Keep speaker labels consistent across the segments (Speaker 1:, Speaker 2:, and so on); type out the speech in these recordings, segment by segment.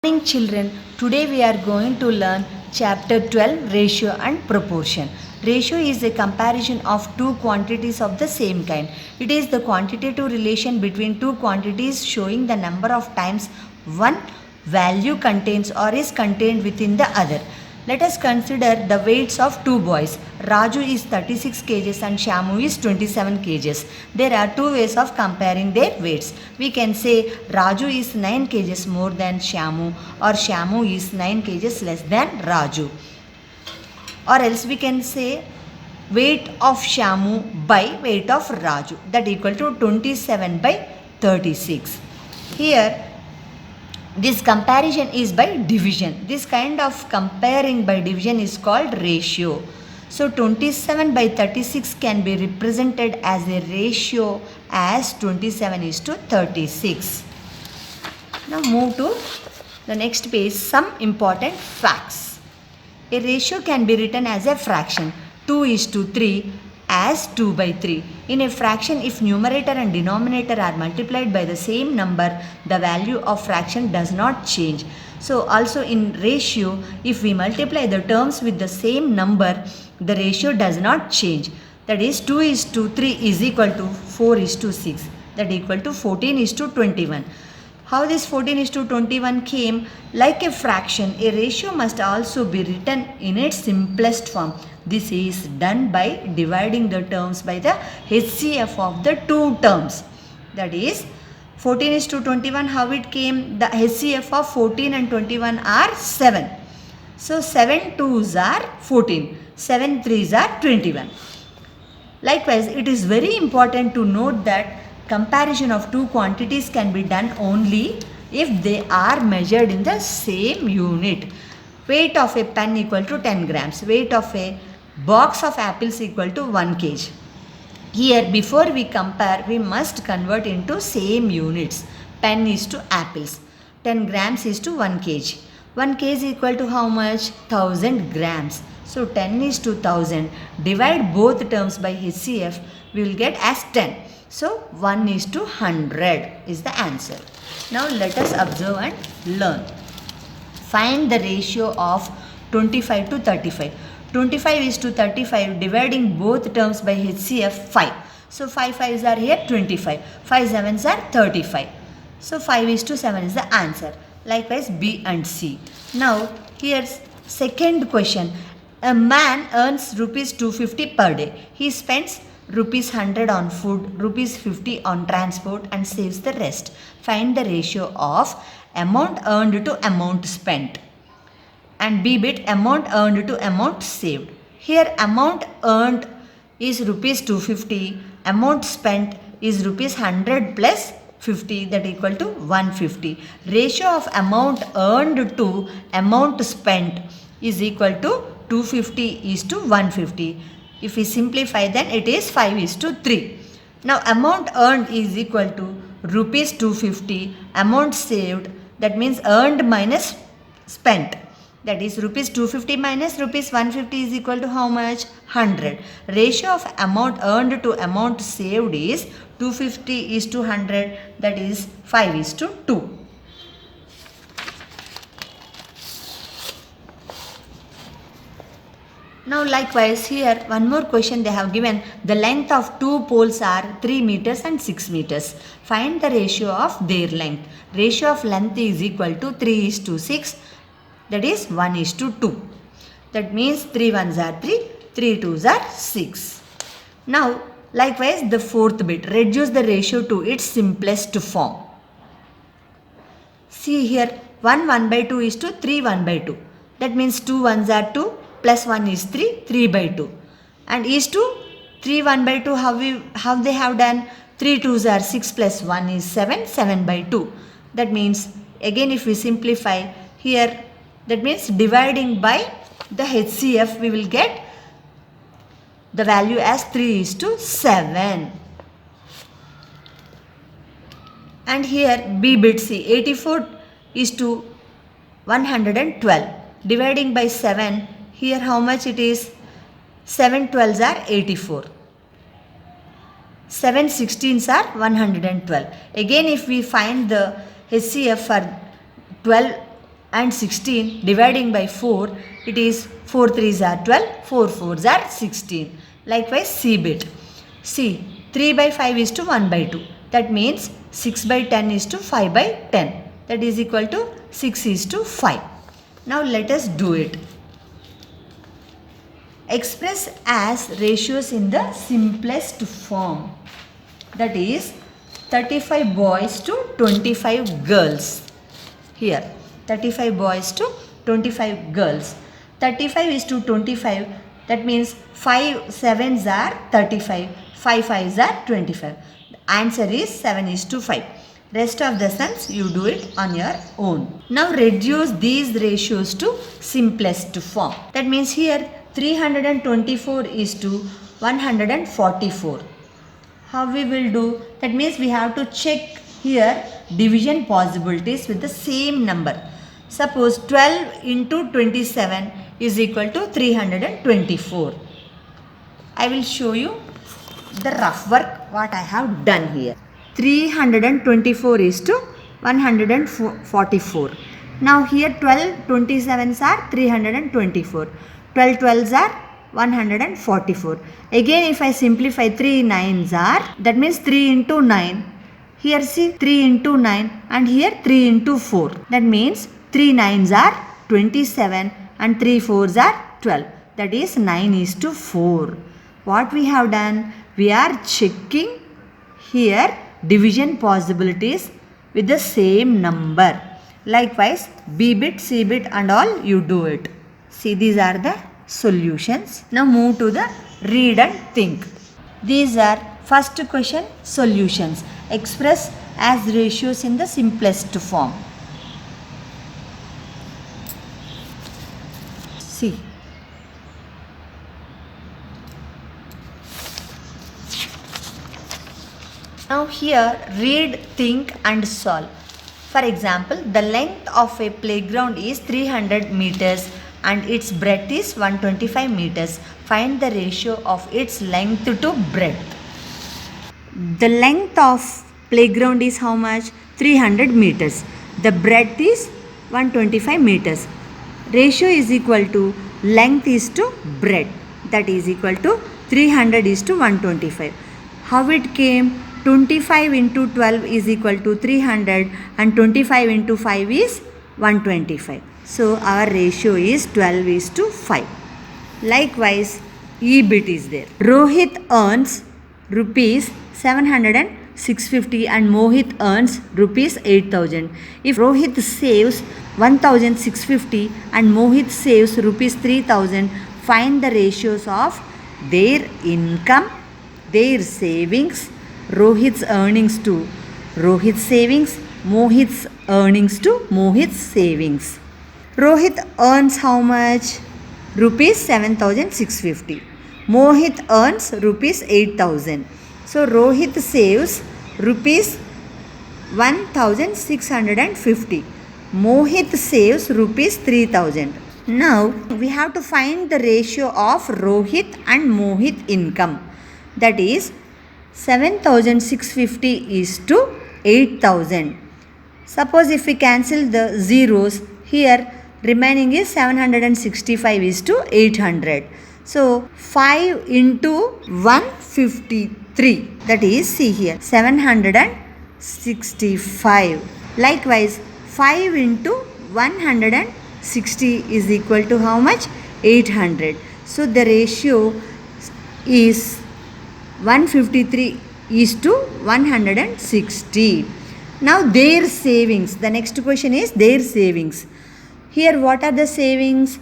Speaker 1: Morning children, today we are going to learn chapter 12 ratio and proportion. Ratio is a comparison of two quantities of the same kind. It is the quantitative relation between two quantities showing the number of times one value contains or is contained within the other. Let us consider the weights of two boys. Raju is 36 kgs and Shamu is 27 kgs. There are two ways of comparing their weights. We can say Raju is 9 kgs more than Shamu, or Shamu is 9 kgs less than Raju. Or else we can say weight of Shamu by weight of Raju, that equal to 27 by 36. Here this comparison is by division. This kind of comparing by division is called ratio. So 27 by 36 can be represented as a ratio as 27 is to 36. Now move to the next page, some important facts. A ratio can be written as a fraction, 2 is to 3 as 2 by 3. In a fraction, if numerator and denominator are multiplied by the same number, the value of fraction does not change. So also in ratio, if we multiply the terms with the same number, the ratio does not change. That is 2 is to 3 is equal to 4 is to 6. That equal to 14 is to 21. How this 14 is to 21 came? Like a fraction, a ratio must also be written in its simplest form. This is done by dividing the terms by the HCF of the two terms. That is 14 is to 21, how it came? The HCF of 14 and 21 are 7. So 7 2s are 14, 7 3s are 21. Likewise, it is very important to note that comparison of two quantities can be done only if they are measured in the same unit. Weight of a pen equal to 10 grams. Weight of a box of apples equal to 1 kg. Here, before we compare, we must convert into same units. Pen is to apples. 10 grams is to 1 kg. 1 kg equal to how much? 1000 grams. So 10 is to 1000. Divide both terms by HCF, we will get as 10. So 1 is to 100 is the answer. Now let us observe and learn. Find the ratio of 25 to 35. 25 is to 35, dividing both terms by HCF 5. So 5 5s are here 25. 5 7s are 35. So 5 is to 7 is the answer. Likewise B and C. Now here's second question. A man earns rupees 250 per day. He spends rupees 100 on food, rupees 50 on transport and saves the rest. Find the ratio of amount earned to amount spent. And B bit, amount earned to amount saved. Here amount earned is rupees 250, amount spent is rupees 100 plus 50, that equal to 150. Ratio of amount earned to amount spent is equal to 250 is to 150. If we simplify, then it is 5 is to 3. Now amount earned is equal to rupees 250, amount saved, that means earned minus spent. That is rupees 250 minus rupees 150 is equal to how much? 100. Ratio of amount earned to amount saved is 250 is to 100, that is 5 is to 2. Now likewise here one more question they have given. The length of two poles are 3 meters and 6 meters. Find the ratio of their length. Ratio of length is equal to 3 is to 6, that is 1 is to 2. That means 3 1s are 3, 3 2s are 6. Now likewise the fourth bit, reduce the ratio to its simplest form. See here 1 1 by 2 is to 3 1 by 2. That means 2 1s are 2 plus 1 is 3, 3 by 2. And is to 3 1 by 2, how they have done? 3 2s are 6 plus 1 is 7, 7 by 2. That means again if we simplify here, that means dividing by the HCF, we will get the value as 3 is to 7. And here B bit C, 84 is to 112. Dividing by 7, here how much it is? 7 12s are 84. 7 16s are 112. Again if we find the HCF for 12 and 16 dividing by 4, it is 4 3s are 12, 4 4s are 16. Likewise C bit. See, 3 by 5 is to 1 by 2. That means 6 by 10 is to 5 by 10. That is equal to 6 is to 5. Now let us do it. Express as ratios in the simplest form. That is 35 boys to 25 girls. Here 35 boys to 25 girls. 35 is to 25. That means 5 7s are 35. 5 5s are 25. The answer is 7 is to 5. Rest of the sums you do it on your own. Now reduce these ratios to simplest form. That means here 324 is to 144. How we will do? That means we have to check here division possibilities with the same number. Suppose 12 into 27 is equal to 324. I will show you the rough work what I have done here. 324 is to 144. Now here 12 27s are 324. 12 12s are 144. Again if I simplify 3 9s are, that means 3 into 9. Here see 3 into 9 and here 3 into 4. That means 3 9s are 27 and 3 4s are 12. That is 9 is to 4. What we have done? We are checking here division possibilities with the same number. Likewise B bit, C bit and all you do it. See, these are the solutions. Now move to the read and think. These are first question solutions. Express as ratios in the simplest form. See. Now here read, think and solve. For example, the length of a playground is 300 meters and its breadth is 125 meters. Find the ratio of its length to breadth. The length of playground is how much? 300 meters. The breadth is 125 meters. Ratio is equal to length is to breadth. That is equal to 300 is to 125. How it came? 25 into 12 is equal to 300 and 25 into 5 is 125. So our ratio is 12 is to 5. Likewise, E bit is there. Rohit earns rupees 700 and 650 and Mohit earns rupees 8000. If Rohit saves 1650 and Mohit saves rupees 3000, find the ratios of their income, their savings, Rohit's earnings to Rohit's savings, Mohit's earnings to Mohit's savings. Rohit earns how much? Rupees 7650. Mohit earns rupees 8000. So Rohit saves rupees 1650. Mohit saves rupees 3000. Now we have to find the ratio of Rohit and Mohit income. That is 7650 is to 8000. Suppose if we cancel the zeros, here remaining is 765 is to 800. So 5 into 153, that is, see here, 765. Likewise 5 into 160 is equal to how much? 800. So the ratio is 153 is to 160. Now their savings. The next question is their savings. Here what are the savings?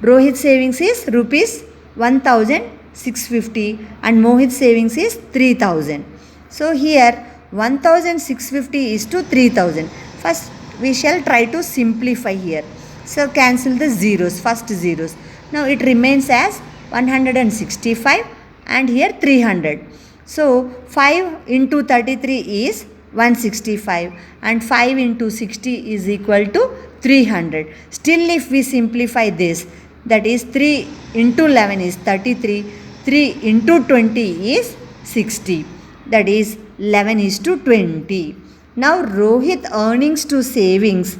Speaker 1: Rohit's savings is rupees 1650 and Mohit's savings is 3000. So here 1650 is to 3000. First we shall try to simplify here. So cancel the zeros, first zeros. Now it remains as 165 and here 300. So 5 into 33 is 165 and 5 into 60 is equal to 300. Still if we simplify this, that is 3 into 11 is 33, 3 into 20 is 60. That is 11 is to 20. Now Rohit earnings to savings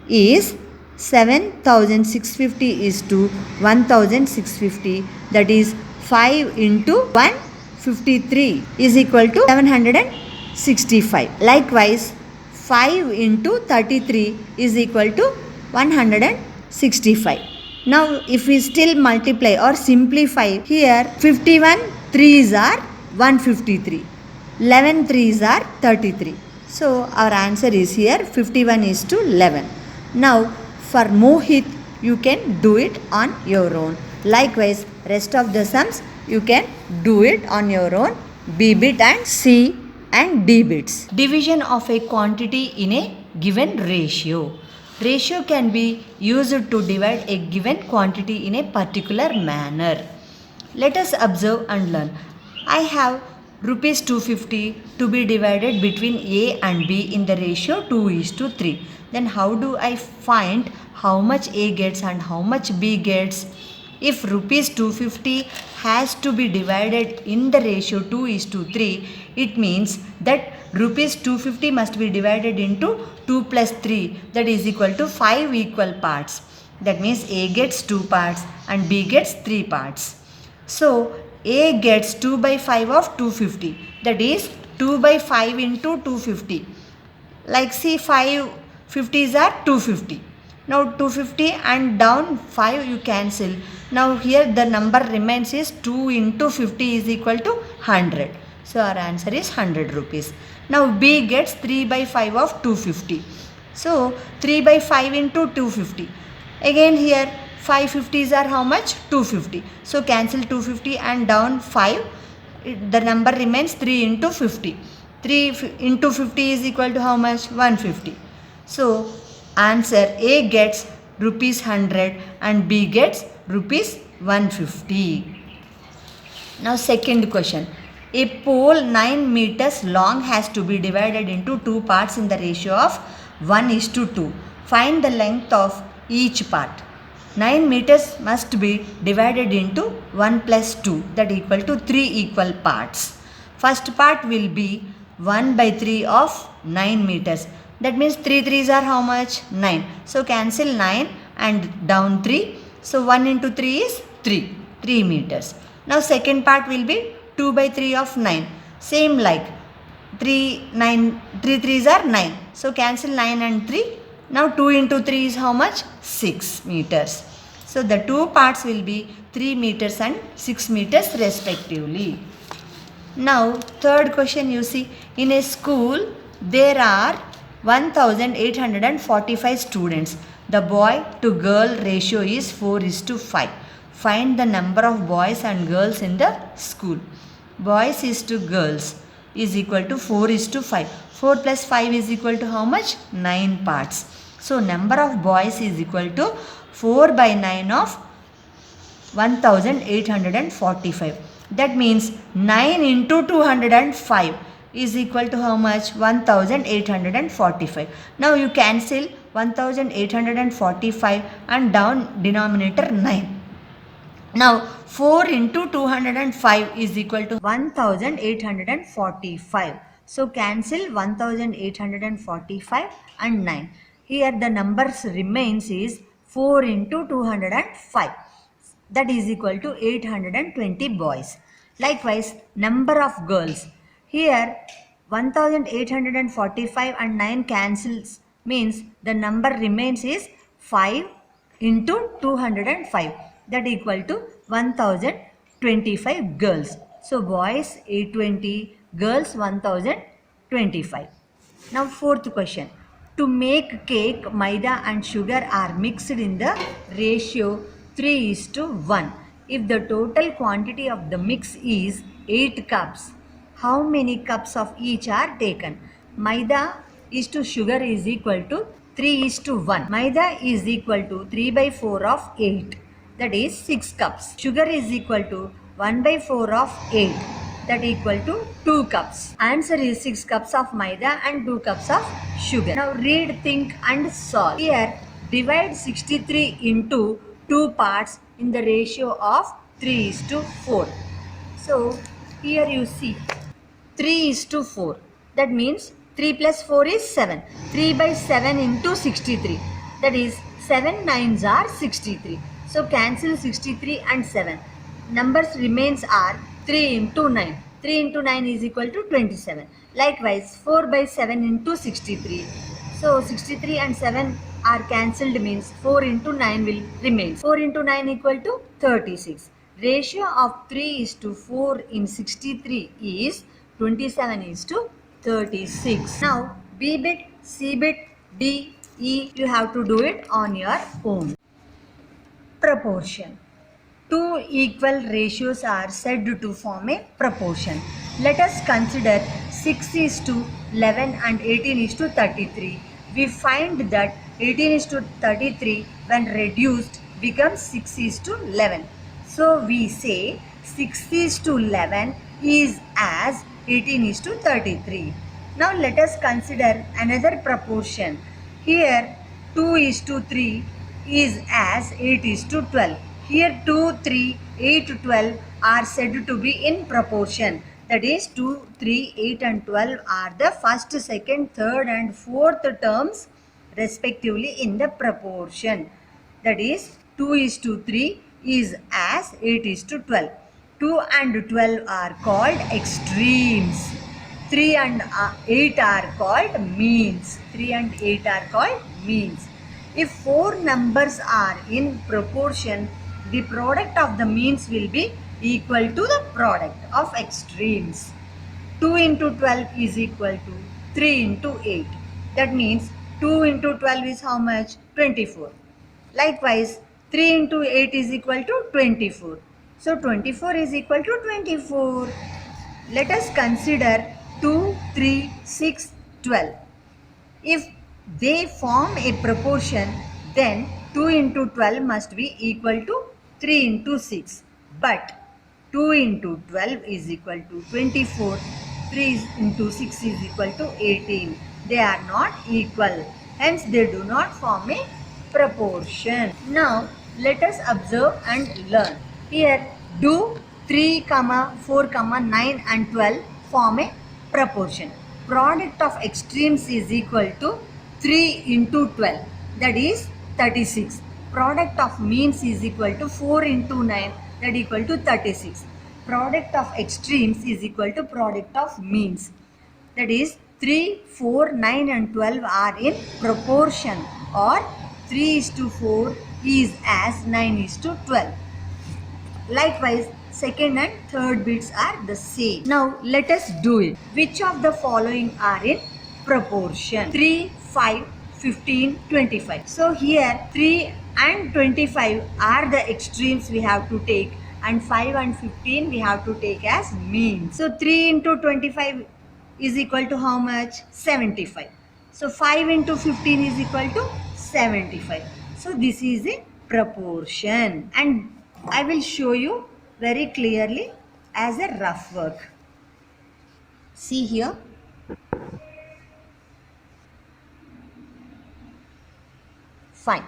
Speaker 1: is 7,650 is to 1,650, that is 5 into 153 is equal to 765. Likewise, 5 into 33 is equal to 165. Now if we still multiply or simplify, here 51 3s are 153, 11 3s are 33. So our answer is here 51 is to 11. Now for Mohit, you can do it on your own. Likewise, rest of the sums you can do it on your own. B bit and C and D bits. Division of a quantity in a given ratio. Ratio can be used to divide a given quantity in a particular manner. Let us observe and learn. I have rupees 250 to be divided between A and B in the ratio 2:3. Then how do I find how much A gets and how much B gets? If rupees 250 has to be divided in the ratio 2:3, it means that rupees 250 must be divided into 2 plus 3, that is equal to 5 equal parts. That means A gets 2 parts and B gets 3 parts. So A gets 2 by 5 of 250, that is 2 by 5 into 250. Like see, 5 50s are 250. Now 250 and down 5 you cancel. Now here the number remains is 2 into 50 is equal to 100. So our answer is 100 rupees. Now B gets 3 by 5 of 250. So 3 by 5 into 250. Again here 5 50s are how much? 250. So cancel 250 and down 5. The number remains 3 into 50. 3 into 50 is equal to how much? 150. So answer A gets rupees 100 and B gets rupees 150. Now second question. A pole 9 meters long has to be divided into 2 parts in the ratio of 1:2. Find the length of each part. 9 meters must be divided into 1 plus 2, that equal to 3 equal parts. First part will be 1 by 3 of 9 meters. That means 3 3s are how much? 9. So cancel 9 and down 3. So 1 into 3 is 3 meters. Now second part will be 2 by 3 of 9. Same like 3 3s are 9. So cancel 9 and 3. Now 2 into 3 is how much? 6 meters. So the two parts will be 3 meters and 6 meters respectively. Now third question, you see, in a school there are 1845 students. The boy to girl ratio is 4:5. Find the number of boys and girls in the school. Boys is to girls is equal to 4:5. 4 plus 5 is equal to how much? 9 parts. So number of boys is equal to 4 by 9 of 1845. That means 9 into 205 is equal to how much? 1845. Now you cancel 1845 and down denominator 9. Now 4 into 205 is equal to 1845. So cancel 1845 and 9. Here the numbers remains is 4 into 205. That is equal to 820 boys. Likewise, number of girls. Here 1845 and 9 cancels, means the number remains is 5 into 205. That equal to 1025 girls. So boys 820, girls 1025. Now fourth question. To make cake, maida and sugar are mixed in the ratio 3:1. If the total quantity of the mix is 8 cups, how many cups of each are taken? Maida is to sugar is equal to 3:1. Maida is equal to 3 by 4 of 8. That is 6 cups. Sugar is equal to 1 by 4 of 8. That equal to 2 cups. Answer is 6 cups of maida and 2 cups of sugar. Now read, think and solve. Here divide 63 into 2 parts in the ratio of 3:4. So here you see 3:4. That means 3 plus 4 is 7. 3 by 7 into 63. That is 7 nines are 63. So cancel 63 and 7. Numbers remains are 3 into 9. 3 into 9 is equal to 27. Likewise 4 by 7 into 63. So 63 and 7 are cancelled, means 4 into 9 will remain. 4 into 9 equal to 36. Ratio of 3:4 in 63 is 27 is to 36. Now B bit, C bit, D, E, you have to do it on your own. Proportion. Two equal ratios are said to form a proportion. Let us consider 6:11 and 18:33. We find that 18:33 when reduced becomes 6:11. So we say 6:11 is as 18:33. Now let us consider another proportion. Here 2:3 is as 8:12. Here 2, 3, 8, 12 are said to be in proportion. That is 2, 3, 8 and 12 are the first, second, third and fourth terms respectively in the proportion. That is 2:3 is as 8:12. 2 and 12 are called extremes. 3 and 8 are called means. 3 and 8 are called means. If four numbers are in proportion, the product of the means will be equal to the product of extremes. 2 into 12 is equal to 3 into 8. That means 2 into 12 is how much? 24. Likewise, 3 into 8 is equal to 24. So 24 is equal to 24. Let us consider 2, 3, 6, 12. If they form a proportion, then 2 into 12 must be equal to 3 into 6. But 2 into 12 is equal to 24. 3 into 6 is equal to 18. They are not equal. Hence, they do not form a proportion. Now, let us observe and learn. Here, do 3, 4, 9 and 12 form a proportion. Product of extremes is equal to 3 into 12. That is 36. Product of means is equal to 4 into 9, that equal to 36. Product of extremes is equal to product of means. That is 3, 4, 9 and 12 are in proportion, or 3:4 is as 9:12. Likewise, second and third bits are the same. Now let us do it. Which of the following are in proportion? 3, 5, 15, 25. So here 3 and 25 are the extremes we have to take, and 5 and 15 we have to take as means. So 3 into 25 is equal to how much? 75. So 5 into 15 is equal to 75. So this is a proportion, and I will show you very clearly as a rough work. See here. Fine.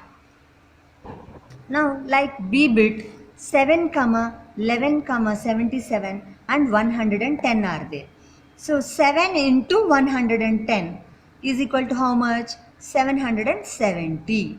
Speaker 1: Now like B bit, 7, 11, 77 and 110 are there. So 7 into 110 is equal to how much? 770.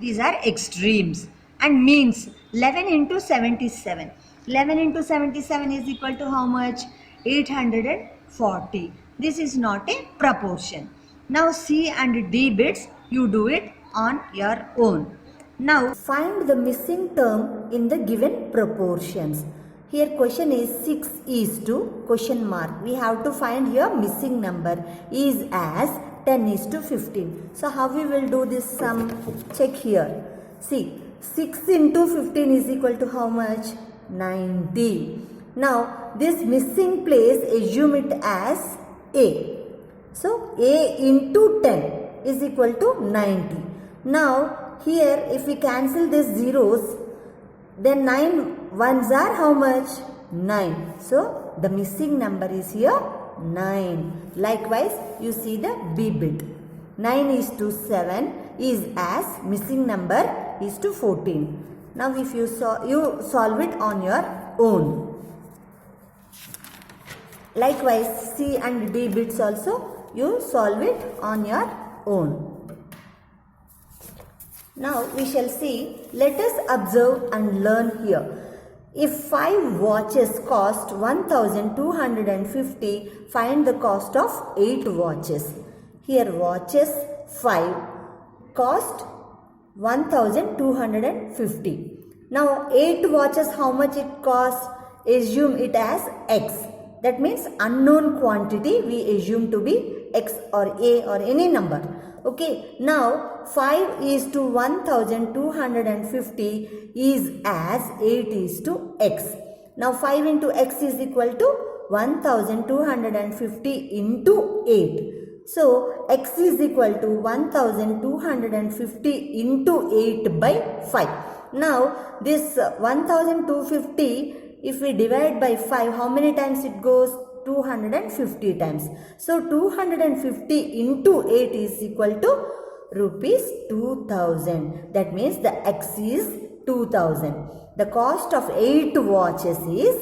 Speaker 1: These are extremes. And means 11 into 77. 11 into 77 is equal to how much? 840. This is not a proportion. Now C and D bits, you do it on your own. Now find the missing term in the given proportions. Here question is 6 is to question mark. We have to find here missing number is as 10 is to 15. So how we will do this sum? Check here. See, 6 into 15 is equal to how much? 90. Now this missing place, assume it as A. So A into 10 is equal to 90. Now here if we cancel these zeros, then 9 ones are how much? 9. So the missing number is here 9. Likewise, you see the B bit. 9 is to 7 is as missing number is to 14. Now if you solve it on your own. Likewise, C and D bits also you solve it on your own. Now we shall see, let us observe and learn here. If 5 watches cost 1250, find the cost of 8 watches. Here watches 5 cost 1250. Now 8 watches, how much it costs? Assume it as X. That means unknown quantity we assume to be X or A or any number. Okay, now 5 is to 1250 is as 8 is to X. Now 5 into X is equal to 1250 into 8. So X is equal to 1250 into 8 by 5. Now this 1250, if we divide by 5, how many times it goes? 250 times. So 250 into 8 is equal to rupees 2000. That means the X is 2000. The cost of 8 watches is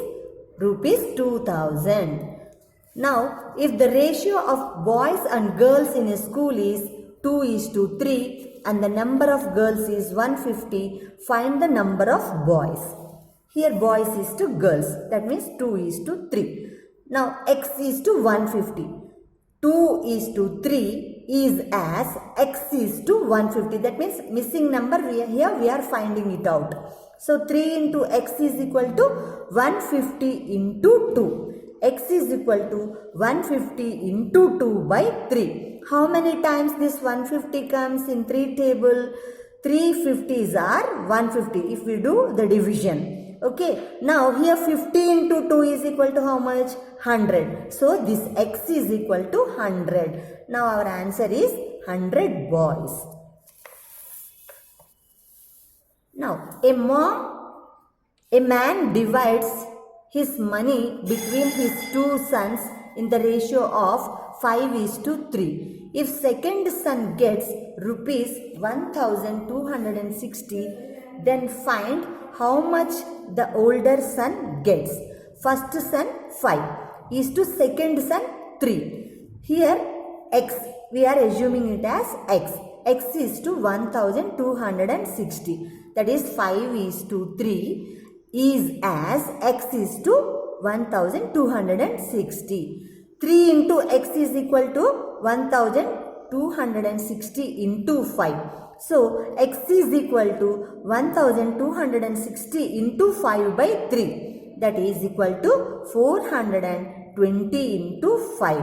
Speaker 1: rupees 2000. Now if the ratio of boys and girls in a school is 2 is to 3 and the number of girls is 150, find the number of boys. Here boys is to girls, that means 2 is to 3. Now X is to 150. 2 is to 3 is as X is to 150. That means missing number we are finding it out. So 3 into X is equal to 150 into 2. X is equal to 150 into 2 by 3. How many times this 150 comes in 3 table? 3 50s are 150 if we do the division. Okay, now here 50 into 2 is equal to how much? 100. So this X is equal to 100. Now our answer is 100 boys. Now a man divides his money between his 2 sons in the ratio of 5 is to 3. If second son gets rupees 1260, then find how much the older son gets. First son 5 is to second son 3. Here X, we are assuming it as X. X is to 1260. That is 5 is to 3 is as X is to 1260. 3 into X is equal to 1260 into 5. So X is equal to 1260 into 5 by 3. That is equal to 420 into 5.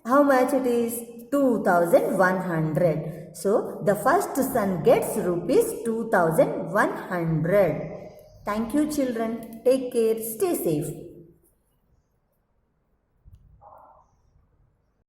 Speaker 1: How much it is? 2100. So the first son gets rupees 2100. Thank you children. Take care. Stay safe.